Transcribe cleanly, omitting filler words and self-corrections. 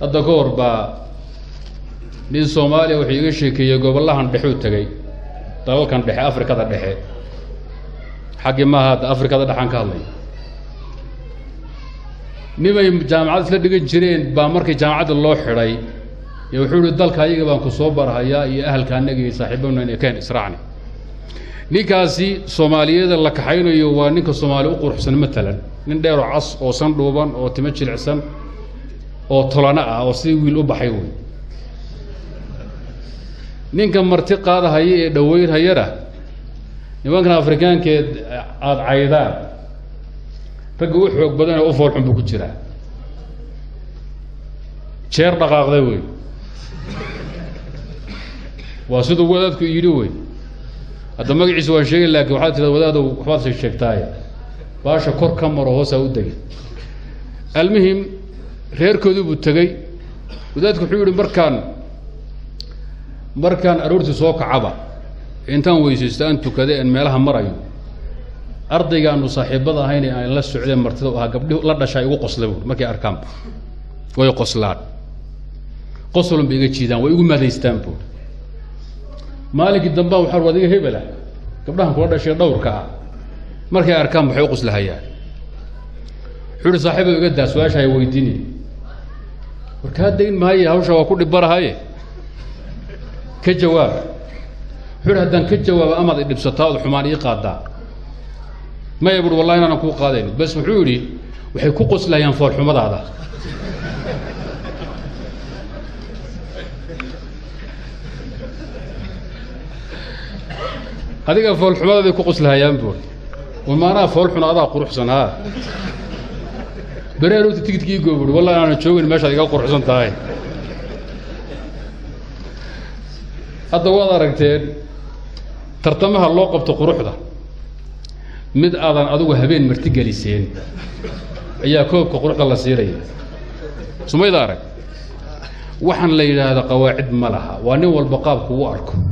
الدكور با من Soomaaliya wuxuu iga sheekeeyay gobolahan dhexu tagay dalalkan dhexe Afrikada dhexe xaqi ma aha Afrikada dhaxan ka hadlay nimay jaamacad isla dhigan jireen baa markii jaamacada loo xiray wuxuu yiri dalka ayaga baan ku soo barahayaa iyo ahalka anaga iyo saaxiibana inay keen israacni ninkaasi Soomaaliyada la kaxaynayo waa ninka Soomaali u quruxsan matalan nin dheer oo cas oo san dhuuban oo timo jilicsan oo tolana ah oo si wiil u baxay way ninka marti qaadahay ee dhaweyn hayra nimanka Afrikaankeed aad caydaan rag uu xoog badan oo fool xun ku jira jeer dhaqaaqday way waa sidoo wadaadku yiri way hadda magaciisa waan sheegay laakiin waxa tirada wadaadu waxaad sheegtay baasha kor ka maro hoos u dagay almuhim reerkoodu buu tagay wadaadku wuxuu yiri markaan aroortii soo kacaba intaan weysiistaan tukade in meelaha marayo ardaygaanu saaxiibada ahayn ay la socdeen martida oo gabdho la dhashay ugu qoslay markay arkaan way qoslaan qoslun biga jiidaan way ugu maadaystaan buu maalinki dambe waxa wadiga hebela gabdhahan kula dhashay dhowrka ah markay arkaan waxay u qoslahayaan xuri saaxiibada uga daas waasha ay weydiinay warka deyn maayo hawsha waa ku dhibarahaye ka jawaab xuri hadan ka jawaab amad dhibsataad xumaan ii qaada ma yabur wallahi inaan ku qaadeen bas wuxuu yiri waxay ku qoslayaan fool xumadaada adiga fool xumadaada ku qoslayaan buu وما فول حنا هذا قروح سنها بريرو تيجي يقول والله أنا شوين ماشي هذا قروح سن تاعي هذا وضع ركتين ترتمها اللقب تقروح ذا مد أذن أذوق هبين مرتجل لسين يا كوب قروح الله سيري سمي دارك وحن ليلة هذا قواعد ملها ونوى البقاء كواركم